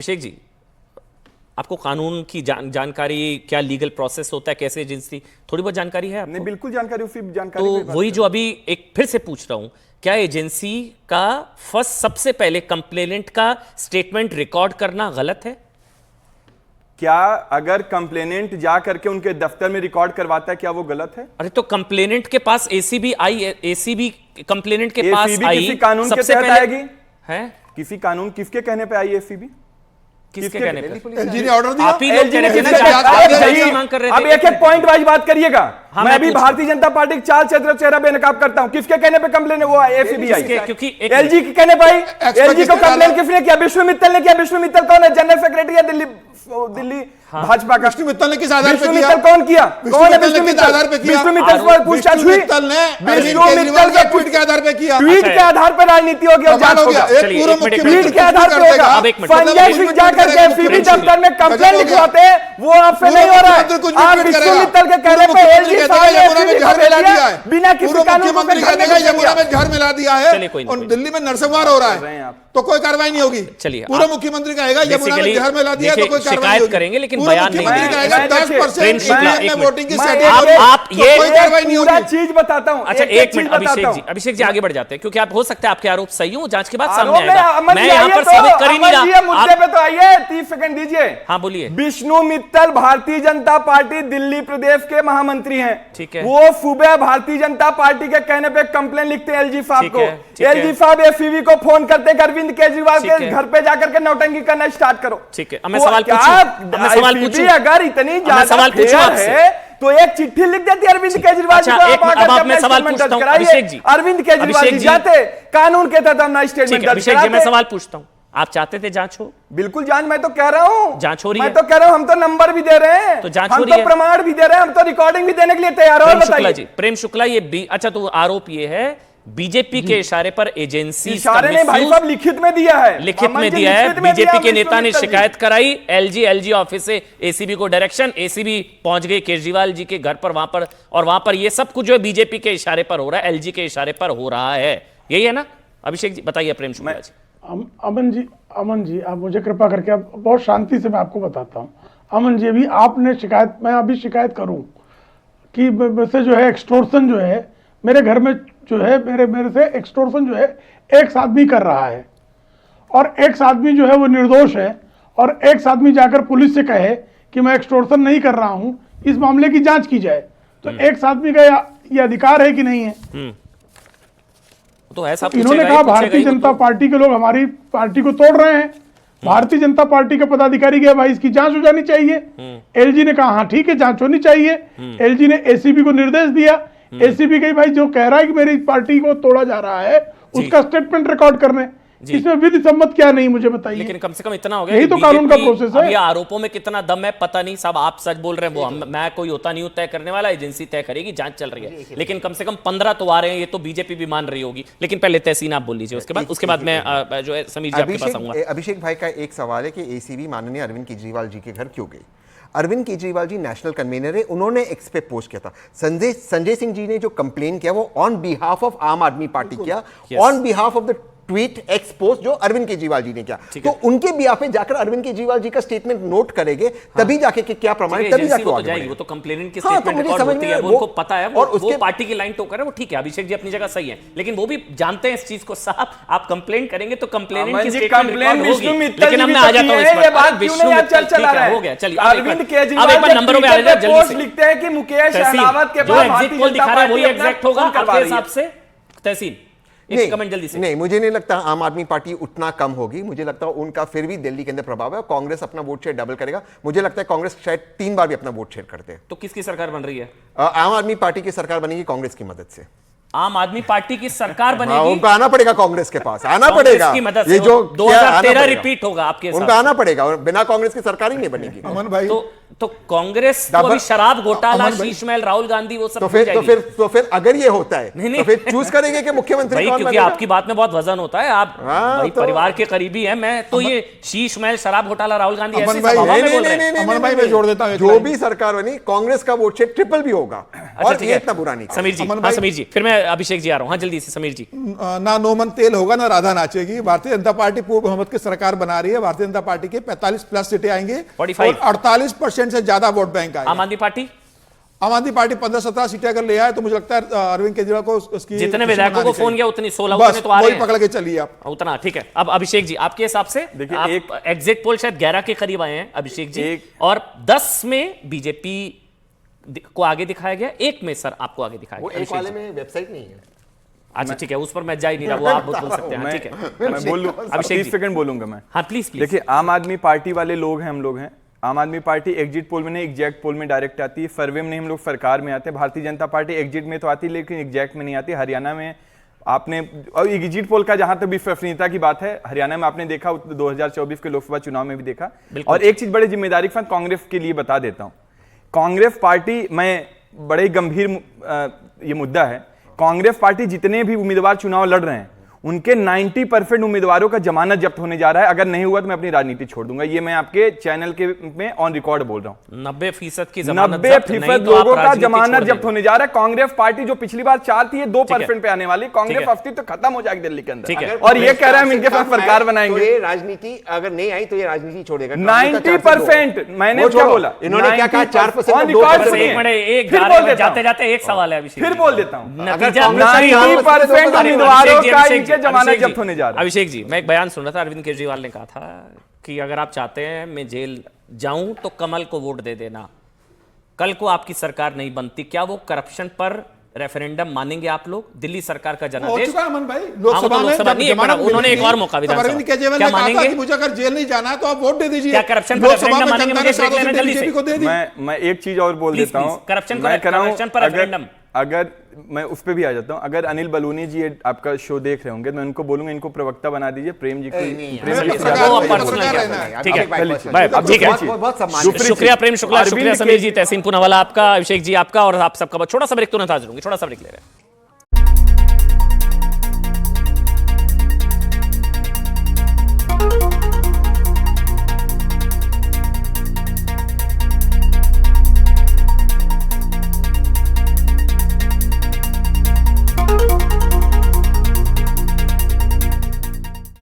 अभिषेक जी, आपको कानून की जानकारी, क्या लीगल प्रोसेस होता है, कैसे एजेंसी, थोड़ी बहुत जानकारी है आपको? नहीं, बिल्कुल जानकारी, उसी जानकारी तो वही जो अभी एक फिर से पूछ रहा हूं, क्या एजेंसी का फर्स्ट सबसे पहले कंप्लेनेंट का स्टेटमेंट रिकॉर्ड करना गलत है? क्या अगर कंप्लेनेंट जा करके उनके दफ्तर में रिकॉर्ड करवाता है, क्या वो गलत है? अरे तो कंप्लेनेंट के पास एसीबी आई, एसीबी कंप्लेनेंट के पास आई, किसी कानून के सबसे तहत पहले आएगी है? किसी कानून किसके कहने पे आई एसीबी? किसके कहने पे? एलजी ने ऑर्डर दिया। आप ही लोग कह रहे थे ना, मांग कर रहे थे। अब एक एक पॉइंट वाइज बात करिएगा। हाँ, मैं अभी भारतीय जनता पार्टी के चार चेहरा बेनकाब करता हूं। किसके कहने पे कंप्लेन है? वो एसीबी आई, क्योंकि एलजी के कहने पे आई। एलजी को कंप्लेन किसने किया? विष्णु मित्तल ने किया। विष्णु मित्तल कौन है? जनरल सेक्रेटरी है दिल्ली भाजपा का। विष्णु मित्तल ने किस आधार पे किया? विष्णु मित्तल कौन किया? कौन है विष्णु मित्तल? आधार पे किया? विष्णु मित्तल पर पूछताछ हुई। विष्णु मित्तल ने विष्णु मित्तल के ट्वीट के आधार पे किया। ट्वीट के आधार पर राजनीति होगी और जांच होगा। एक पूर्व मुख्यमंत्री ट्वीट के आधार पर होगा। अब एक मिनट, संजय सिंह जाकर के एसीबी दफ्तर में कंप्लेन लिखवाते हैं, वो आपसे नहीं हो रहा है। आप विष्णु मित्तल के कहने पे एलजी साहब ने एसीबी घर मिला दिया बिना किसी कानून को यमुना में घर मिला दिया है और दिल्ली में नरसंहार हो रहा है, तो कोई कार्रवाई नहीं होगी। चलिए, पूर्व मुख्यमंत्री कहेगा यमुना में घर मिला दिया तो कोई कार्रवाई शिकायत करेंगे, लेकिन बयान नहीं कहेगा 10% वोटिंग की आप ये कोई कार्रवाई नहीं होगी। चीज बताता हूं। अच्छा, एक मिनट अभिषेक जी आगे बढ़ जाते हैं, क्योंकि आप हो सकता है आपके आरोप सही हो, जांच के बाद सामने आएगा। मैं यहाँ पर साबित कर ही नहीं रहा। मुद्दे पे तो आइए, 30 सेकंड दीजिए। हाँ बोलिए। विष्णु मित्तल भारतीय जनता पार्टी दिल्ली प्रदेश के महामंत्री हैं। ठीक है। वो सुबह भारतीय जनता पार्टी के कहने पे कंप्लेन लिखते हैं एलजी साहब को। एलजी साहब एसीबी को फोन करते हैं, अरविंद केजरीवाल के घर पे जाकर के नौटंकी करना स्टार्ट करो। ठीक है, मैं सवाल पूछूं? अगर इतनी सवाल पूछूं है तो एक चिट्ठी लिख देती अरविंद केजरीवाल जी को। अब आप मैं सवाल पूछता हूं अभिषेक जी। अरविंद केजरीवाल जी जाते कानून के तहत अपना स्टेटमेंट दर्ज अभिषेक जी, मैं सवाल पूछता हूं, आप चाहते थे जांच हो? बिल्कुल जांच, मैं तो कह रहा हूं जांच हो रही है। मैं तो कह रहा हूं, हम तो नंबर भी दे रहे हैं, तो जांच हम हो रही है, तो प्रमाण भी दे रहे हैं, हम तो रिकॉर्डिंग भी देने के लिए तैयार हो। बताइए प्रेम शुक्ला, ये अच्छा, तो आरोप ये है बीजेपी के इशारे पर एजेंसी इशारे ने भाई साहब लिखित में दिया है, लिखित में दिया है। बीजेपी के नेता ने शिकायत कराई, एलजी ऑफिस से एसीबी को डायरेक्शन, एसीबी पहुंच गई केजरीवाल जी के घर पर, वहां पर ये सब कुछ जो है बीजेपी के इशारे पर हो रहा है, एलजी के इशारे पर हो रहा है। यही है ना अभिषेक जी? बताइए प्रेम शुक्ला जी। अमन जी, आप मुझे कृपा करके, आप बहुत शांति से मैं आपको बताता हूँ। अमन जी, अभी आपने शिकायत, मैं अभी शिकायत करूं कि वैसे जो है एक्सटोर्सन जो है मेरे घर में जो है मेरे से एक्सटोर्सन जो है एक आदमी कर रहा है, और एक आदमी जो है वो निर्दोष है, और एक आदमी जाकर पुलिस से कहे कि मैं एक्सटोर्सन नहीं कर रहा हूं, इस मामले की जांच की जाए, तो एक आदमी का ये अधिकार है कि नहीं है? तो ऐसा इन्होंने कहा भारतीय जनता पार्टी के लोग हमारी पार्टी को तोड़ रहे हैं। भारतीय जनता पार्टी के पदाधिकारी गए, भाई इसकी जांच हो जानी चाहिए। एलजी ने कहा हाँ ठीक है, जांच होनी चाहिए। एलजी ने एसीबी को निर्देश दिया। एसीबी गई, भाई जो कह रहा है कि मेरी पार्टी को तोड़ा जा रहा है उसका स्टेटमेंट रिकॉर्ड करने। इसमें विधि सम्मत क्या नहीं, मुझे बताइए। लेकिन कम से कम इतना हो गया, यही तो कानून का प्रोसेस है। ये आरोपों में कितना दम है पता नहीं, सब आप सच बोल रहे हैं, वो मैं कोई होता नहीं हूं तय करने वाला, एजेंसी तय करेगी, जांच चल रही है। लेकिन कम से कम 15 तो आ रहे हैं, ये तो बीजेपी भी मान रही होगी। लेकिन पहले तहसीन आप बोल लीजिए, उसके बाद मैं जो है समीर जी आपके पास आऊंगा। अभिषेक भाई का एक सवाल है कि एसीबी माननीय अरविंद केजरीवाल जी के घर क्यों गई? अरविंद केजरीवाल जी नेशनल कन्वीनर है, उन्होंने एक्स पे पोस्ट किया था। संजय सिंह जी ने जो कंप्लेन किया वो ऑन बिहाफ ऑफ आम आदमी पार्टी किया, on behalf of the tweet x post जो अरविंद केजरीवाल जी ने किया। तो उनके बिहाफ पे जाकर अरविंद केजरीवाल जी का स्टेटमेंट नोट करेंगे, तभी जाके कि क्या प्रमाणित, तभी जाके वो जाएगी। वो तो कंप्लेनेंट की स्टेटमेंट रिकॉर्ड होती है, वो उनको पता है, वो पार्टी की लाइन टोकर है, वो ठीक है। अभिषेक जी अपनी जगह सही है, लेकिन वो भी जानते हैं इस चीज को। साहब आप कंप्लेन करेंगे तो कंप्लेनेंट की स्टेटमेंट रिकॉर्ड होगी। लेकिन अब मैं आ जाता हूं इस पर, विष्णु मित्तल ठीक है, हो गया। चलिए अरविंद केजरीवाल अब एक बार नंबरों पे आ जाए जल्दी से। लिखते हैं कि मुकेश अहलावत के जो एग्जिट पोल दिखा रहा है वही एग्जैक्ट होगा आपके हिसाब से? तहसीन एक कमेंट जल्दी से। नहीं, मुझे नहीं लगता आम आदमी पार्टी उतना कम होगी। मुझे लगता है उनका फिर भी दिल्ली के अंदर प्रभाव है, और कांग्रेस अपना वोट शेयर डबल करेगा। मुझे लगता है कांग्रेस शायद 3 बार भी अपना वोट शेयर करते हैं। तो किसकी सरकार बन रही है? आम आदमी पार्टी की सरकार बनेगी कांग्रेस की मदद से। आम आदमी पार्टी की सरकार बनेगी, उनको आना पड़ेगा कांग्रेस के पास, आना पड़ेगा। ये जो 2013 रिपीट होगा आपके, उनको आना पड़ेगा, और बिना कांग्रेस की सरकार ही नहीं बनेगी। अमन भाई, तो तो कांग्रेस को अभी शराब घोटाला, शीश महल, राहुल गांधी, वो सब तो फिर अगर ये होता है नहीं, तो फिर चूज करेंगे कि मुख्यमंत्री भाई, कौन क्योंकि बनेगा? आपकी बात में बहुत वजन होता है, आप भाई तो परिवार के करीबी हैं। मैं तो ये शीश महल, शराब घोटाला, राहुल गांधी ऐसे अमन भाई, सब हवा में नहीं, बोल नहीं, रहे हैं। नहीं, अमन भाई, मैं जोड़ देता हूं एक जो लाइन। भी सरकार बनी, कांग्रेस का वोट शेयर ट्रिपल भी होगा और ठीक ये है। इतना बुरा नहीं। समीर जी, अमन हाँ भाई- समीर जी, फिर मैं अभिषेक जी आ रहा हूँ। हाँ जल्दी से समीर जी। ना नोमन तेल होगा ना राधा नाचेगी। भारतीय जनता पार्टी पूर्व बहुमत की सरकार बना रही है। भारतीय जनता पार्टी के 45+ सीटें आएंगे 45 और 48% से ज्यादा वोट बैंक आएगा। आम आदमी पार्टी आम आदमी पार्टी 15-17 सीटें अगर ले आए तो मुझे लगता है अरविंद केजरीवाल को उसकी जितने खुशी विधायकों को मनानी फोन चाहिए। किया उतनी 16 बस उतने तो आ रहे वही हैं। पकड़ के चलिए आप। उतना ठीक है। अब अभिषेक जी, आपके हिसाब से देखिए, आप एक- एग्जिट पोल शायद 11 के करीब आए हैं अभिषेक जी, एक- और 10 में बीजेपी को आगे दिखाया गया, 1 में सर आपको आगे दिखाया वो गया। एक अभिषेक वाले जी। में वेबसाइट नहीं है। अच्छा ठीक है, उस पर मैं जा ही नहीं रहा, वो आप बोल सकते हैं। हाँ, ठीक है, मैं बोल लूं, अभिषेक 30 जी। सेकंड बोलूंगा मैं। हाँ प्लीज प्लीज। देखिए, आम आदमी पार्टी वाले लोग हैं, हम लोग हैं। आम आदमी पार्टी एग्जिट पोल में नहीं, एग्जैक्ट पोल में डायरेक्ट आती है। सर्वे में नहीं, हम लोग सरकार में आते हैं। भारतीय जनता पार्टी एग्जिट में तो आती है लेकिन एग्जैक्ट में नहीं आती। हरियाणा में आपने, और एग्जिट पोल का जहां तक विश्वसनीयता की बात है, हरियाणा में आपने देखा, 2024 के लोकसभा चुनाव में भी देखा। और एक चीज बड़ी जिम्मेदारी के साथ कांग्रेस के लिए बता देता हूं, कांग्रेस पार्टी, मैं बड़े गंभीर ये मुद्दा है, कांग्रेस पार्टी जितने भी उम्मीदवार चुनाव लड़ रहे हैं उनके 90% उम्मीदवारों का जमानत जब्त होने जा रहा है। अगर नहीं हुआ तो मैं अपनी राजनीति छोड़ दूंगा। ये मैं आपके चैनल के में ऑन रिकॉर्ड बोल रहा हूं। 90% की जमानत जब्त, 90% नहीं तो आप लोगों का राजनीति जमानत छोड़ जब्त देंगे। होने जा रहा है। कांग्रेस पार्टी जो पिछली बार 4 थी, ये 2% ठीक पे आने वाली। ठीक कांग्रेस है। अस्तित्व तो खत्म हो जाएगी दिल्ली के ठीक है। अंदर। और ये कह रहे हैं हम इनके साथ सरकार तो बनाएंगे। ये राजनीति अगर नहीं आई तो ये राजनीति छोड़ेगा। 90%, मैंने क्या बोला? इन्होंने क्या कहा? 4% ऑन और रिकॉर्ड 2%। सुनिए। एक मिनट, एक फिर जा बोल रहे हैं, देता हूं। जाते जाते एक सवाल है अभिषेक फिर जी। बोल देता हूं। नतीजा 90% अरे, उम्मीदवारों अभिषेक जी, का अभिषेक इनके जी, जमानत अभिषेक जब्त जी, होने जा रहा है। अभिषेक जी, मैं एक बयान सुन रहा था, अरविंद केजरीवाल ने कहा था कि अगर आप चाहते हैं मैं जेल जाऊं तो कमल को वोट दे देना। कल को आपकी सरकार नहीं बनती, क्या वो करप्शन पर रेफरेंडम मानेंगे आप लोग? दिल्ली सरकार का हो जनादेश। चुका है अमन भाई। हाँ, लोकसभा वो तो में लोकसभा जब नहीं, एक जमानत मिनट, उन्होंने मिली एक और थी, मौका तब विधानसभा। अरविंद केजरीवाल क्या ने कहा था मानेंगे? कि मुझे अगर जेल नहीं जाना तो आप वोट दे दीजिए। क्या करप्शन पर लोकसभा रेफरेंडम में मानेंगे? जनता मुझे ने सातों देख लेना सीटें जल्दी से। बीजेपी को दे दी। मैं एक चीज और बोल Please, देता हूं। please, करप्शन मैं कह रहा हूं, करप्शन पर रेफरेंडम। अगर मैं उस पे भी आ जाता हूं, अगर अनिल बलूनी जी ये आपका शो देख रहे होंगे तो मैं उनको बोलूंगा इनको प्रवक्ता बना दीजिए। प्रेम जी को, प्रेम जी नहीं, को सरकार ज्यादा वो नहीं पर्सनल बोलूंगा। रहना है। ठीक है, बाय- बाय, अब ठीक है। बहुत सम्मान है। शुक्रिया प्रेम शुक्ला, अरविंद शुक्रिया समीर जी, तहसीन पूनावाला आपका, अभिषेक जी आपका, और आप सबका बहुत छोटा सा ब्रेक तुरंत हाजिर होंगे। छोटा सा ब्रेक ले रहे हैं।